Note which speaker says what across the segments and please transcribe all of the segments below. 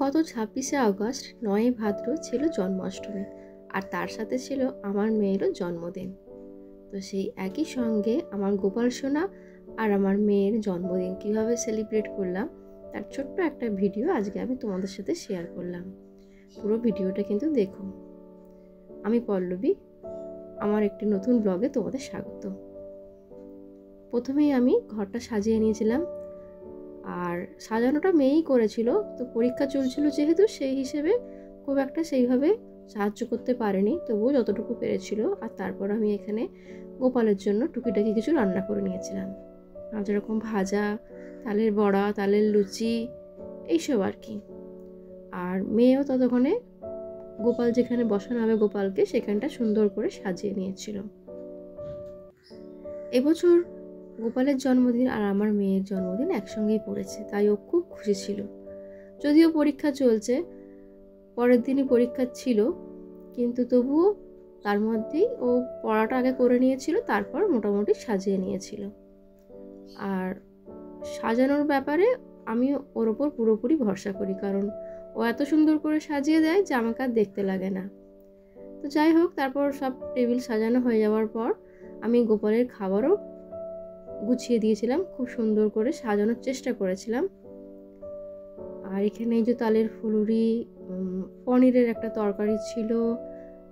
Speaker 1: গত 26শে আগস্ট 9ই ভাদ্র ছিল জন্মাষ্টমী, আর তার সাথে ছিল আমার মেয়েরও জন্মদিন। তো সেই একই সঙ্গে আমার গোপাল সোনা আর আমার মেয়ের জন্মদিন কীভাবে সেলিব্রেট করলাম তার ছোট্ট একটা ভিডিও আজকে আমি তোমাদের সাথে শেয়ার করলাম। পুরো ভিডিওটা কিন্তু দেখো। আমি পল্লবী, আমার একটি নতুন ব্লগে তোমাদের স্বাগত। প্রথমেই আমি ঘরটা সাজিয়ে নিয়েছিলাম, আর সাজানোটা মেয়েই করেছিল। তো পরীক্ষা চলছিল যেহেতু, সেই হিসেবে খুব একটা সেইভাবে সাহায্য করতে পারেনি, তবুও যতটুকু পেরেছিল। আর তারপর আমি এখানে গোপালের জন্য টুকিটাকি কিছু রান্না করে নিয়েছিলাম, যেরকম ভাজা, তালের বড়া, তালের লুচি, এইসব আর কি। আর মেয়েও ততক্ষণে গোপাল যেখানে বসানো হবে গোপালকে, সেখানটা সুন্দর করে সাজিয়ে নিয়েছিল। এবছর গোপালের জন্মদিন আর আমার মেয়ের জন্মদিন একসঙ্গেই পড়েছে, তাই ও খুব খুশি ছিল। যদিও পরীক্ষা চলছে, পরের দিনই পরীক্ষা ছিল, কিন্তু তবুও তার মধ্যেই ও পড়াটা আগে করে নিয়েছিল, তারপর মোটামুটি সাজিয়ে নিয়েছিল। আর সাজানোর ব্যাপারে আমি ওর ওপর পুরোপুরি ভরসা করি, কারণ ও এত সুন্দর করে সাজিয়ে দেয় যে আমাকে আর দেখতে লাগে না। তো যাই হোক, তারপর সব টেবিল সাজানো হয়ে যাওয়ার পর আমি গোপালের খাবারও গুছিয়ে দিয়েছিলাম, খুব সুন্দর করে সাজানোর চেষ্টা করেছিলাম। আর এখানে এই যে তালের ফুলুরি, পনিরের একটা তরকারি ছিল,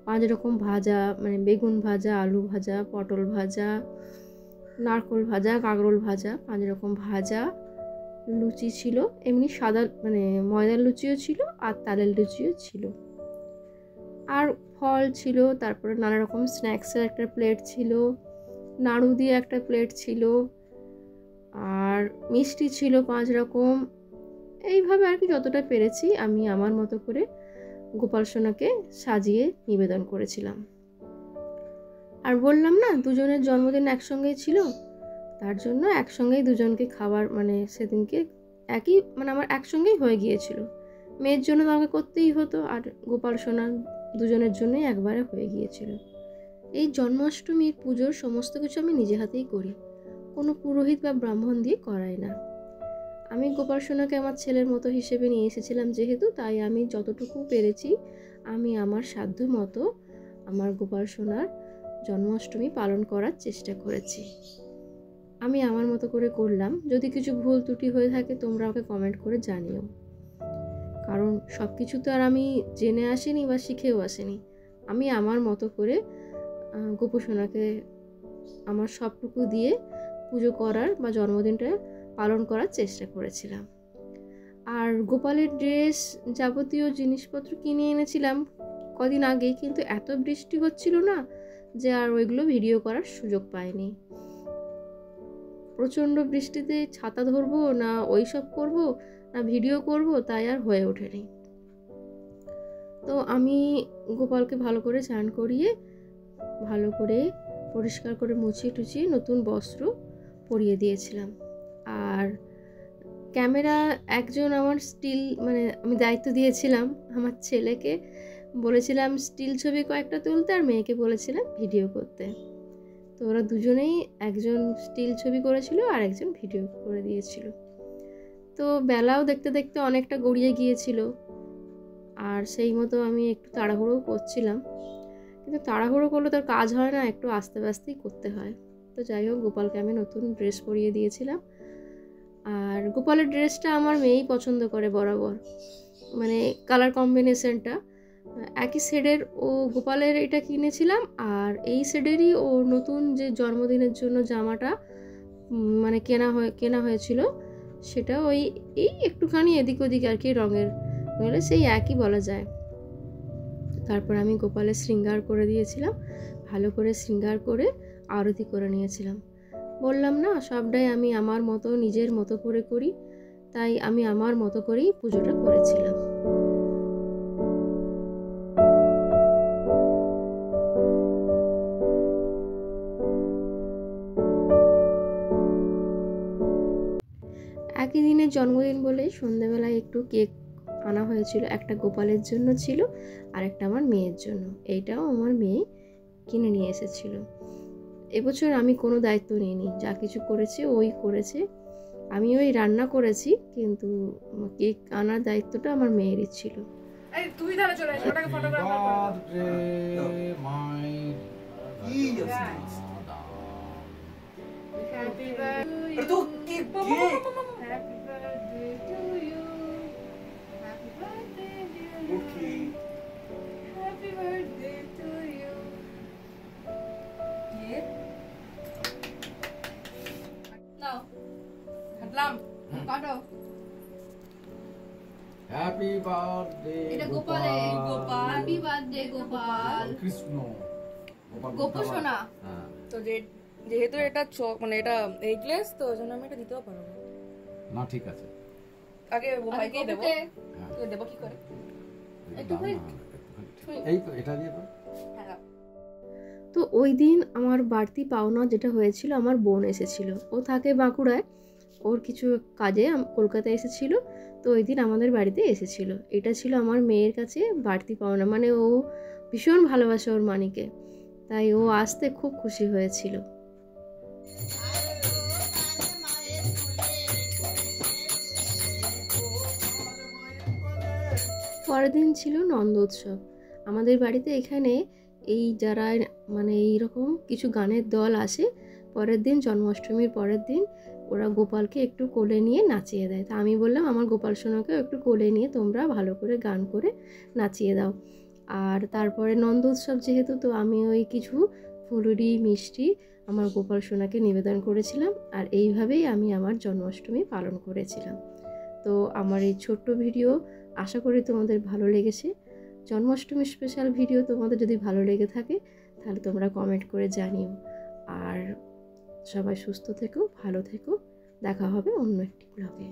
Speaker 1: 5 রকম ভাজা, মানে বেগুন ভাজা, আলু ভাজা, পটল ভাজা, নারকোল ভাজা, কাঁকরোল ভাজা, 5 রকম ভাজা, লুচি ছিল, এমনি সাদা মানে ময়দার লুচিও ছিল আর তালের লুচিও ছিল, আর ফল ছিল। তারপরে নানা রকম স্ন্যাক্সের একটা প্লেট ছিল, নাড়ু দিয়ে একটা প্লেট ছিল, আর মিষ্টি ছিল 5 রকম। এইভাবে আর কি যতটা পেরেছি আমি আমার মতো করে গোপাল সোনাকে সাজিয়ে নিবেদন করেছিলাম। আর বললাম না, দুজনের জন্মদিন একসঙ্গেই ছিল, তার জন্য একসঙ্গেই দুজনকে খাবার, মানে সেদিনকে একই, মানে আমার একসঙ্গেই হয়ে গিয়েছিল। মেয়ের জন্য তো আমাকে করতেই হতো, আর গোপাল সোনা দুজনের জন্যই একবারে হয়ে গিয়েছিল। এই জন্মাষ্টমীর পুজোর সমস্ত কিছু আমি নিজে হাতেই করি, কোনো পুরোহিত বা ব্রাহ্মণ দিয়ে করাই না। আমি গোপাল সোনাকে আমার ছেলের মতো হিসেবে নিয়ে এসেছিলাম যেহেতু, তাই আমি যতটুকু পেরেছি আমি আমার সাধ্য মতো আমার গোপাল সোনার জন্মাষ্টমী পালন করার চেষ্টা করেছি। আমি আমার মতো করে করলাম। যদি কিছু ভুল ত্রুটি হয়ে থাকে তোমরা আমাকে কমেন্ট করে জানিও, কারণ সব কিছু তো আর আমি জেনে আসিনি বা শিখেও আসিনি। আমি আমার মতো করে গোপু সোনাকে আমার সবটুকু দিয়ে পুজো করার বা জন্মদিনটা পালন করার চেষ্টা করেছিলাম। আর গোপালের ড্রেস, যাবতীয় জিনিসপত্র কিনে এনেছিলাম কদিন আগেই, কিন্তু এত বৃষ্টি হচ্ছিল না যে আর ওইগুলো ভিডিও করার সুযোগ পাইনি। প্রচণ্ড বৃষ্টিতে ছাতা ধরবো না ওই সব করবো না ভিডিও করব, তাই আর হয়ে ওঠেনি। তো আমি গোপালকে ভালো করে স্নান করিয়ে, ভালো করে পরিষ্কার করে মুছিয়ে টুচিয়ে নতুন বস্ত্র পরিয়ে দিয়েছিলাম। আর ক্যামেরা একজন আমার স্টিল, মানে আমি দায়িত্ব দিয়েছিলাম আমার ছেলেকে, বলেছিলাম স্টিল ছবি কয়েকটা তুলতে, আর মেয়েকে বলেছিলাম ভিডিও করতে। তো ওরা দুজনেই, একজন স্টিল ছবি করেছিল আর একজন ভিডিও করে দিয়েছিল। তো বেলাও দেখতে দেখতে অনেকটা গড়িয়ে গিয়েছিল, আর সেই মতো আমি একটু তাড়াহুড়োও করছিলাম, কিন্তু তাড়াহুড়ো করলে তার কাজ হয় না, একটু আস্তে আস্তেই করতে হয়। তো যাই হোক, গোপালকে আমি নতুন ড্রেস পরিয়ে দিয়েছিলাম। আর গোপালের ড্রেসটা আমার মেয়েই পছন্দ করে বরাবর, মানে কালার কম্বিনেশনটা একই শেডের। ও গোপালের এটা কিনেছিলাম, আর এই শেডেরই ও নতুন যে জন্মদিনের জন্য জামাটা মানে কেনা হয়েছিল, সেটা ওই একটুখানি এদিক ওদিক আর কি রঙের, নইলে সেই একই বলা যায়। তারপর আমি গোপালের শৃঙ্গার করে দিয়েছিলাম, ভালো করে শৃঙ্গার করে আরতি করে নিয়েছিলাম। বললাম না, সবটাই আমি আমার মতো নিজের মতো করে করি, তাই আমি আমার মতো করেই পুজোটা করেছিলাম। একই দিনের জন্মদিন বলে সন্ধ্যাবেলায় একটু কেক আনা হয়েছিল, একটা গোপালের জন্য ছিল আর একটা আমার মেয়ের জন্য। এইটাও আমার মেয়ে কিনে নিয়ে এসেছিল। এবছর আমি কোনো দায়িত্ব নিইনি, যা কিছু করেছে ওই করেছে। আমি ওই রান্না করেছি, কিন্তু কেক আনার দায়িত্বটা আমার মেয়েরই ছিল।
Speaker 2: তুই তাহলে চলে এসো, ওটাকে photographer happy birthday to you, happy birthday to you, happy birthday happy birthday to you. ये নাও হাতলাম কাটো।
Speaker 3: হ্যাপি বার্থডে
Speaker 2: এটা গোপালের, গোপাল হ্যাপি বার্থডে গোপাল
Speaker 3: কৃষ্ণ
Speaker 2: গোপু সোনা। তো যেহেতু এটা মানে এটা এগলেস, তো ওই জন্য আমি এটা দিতেও পারবো
Speaker 3: না। ঠিক আছে,
Speaker 2: আগে ভাইকেই দেবো। তো দেবো কি করে? একটুখানি
Speaker 3: এই তো এটা দিয়ে দাও।
Speaker 2: হ্যাঁ।
Speaker 1: তো ওই দিন আমার বাড়তি পাওনা যেটা হয়েছিল, আমার বোন এসেছিল, ও থাকে বাঁকুড়ায়, ওর কিছু কাজে কলকাতায় এসেছিল। তো ওই দিন আমাদের বাড়িতে এসেছিল। এটা ছিল আমার মেয়ের কাছে বাড়তি পাওনা, মানে ও ভীষণ ভালোবাসে ওর মানিকে, তাই ও আসতে খুব খুশি হয়েছিল। পরের দিন ছিল নন্দোৎসব আমাদের বাড়িতে। এখানে এই যারা মানে এইরকম কিছু গানের দল আসে, পরের দিন জন্মাষ্টমীর পরের দিন ওরা গোপালকে একটু কোলে নিয়ে নাচিয়ে দেয়। তা আমি বললাম আমার গোপাল সোনাকে একটু কোলে নিয়ে তোমরা ভালো করে গান করে নাচিয়ে দাও। আর তারপরে নন্দোৎসব যেহেতু, তো আমি ওই কিছু ফুলুরি মিষ্টি আমার গোপাল সোনাকে নিবেদন করেছিলাম। আর এইভাবেই আমি আমার জন্মাষ্টমী পালন করেছিলাম। তো আমার এই ছোট্ট ভিডিও আশা করি তোমাদের ভালো লেগেছে। জন্মাষ্টমী স্পেশাল ভিডিও তোমাদের যদি ভালো লেগে থাকে তাহলে তোমরা কমেন্ট করে জানিও। আর সবাই সুস্থ থেকো, ভালো থেকো, দেখা হবে অন্য একটি ব্লগে।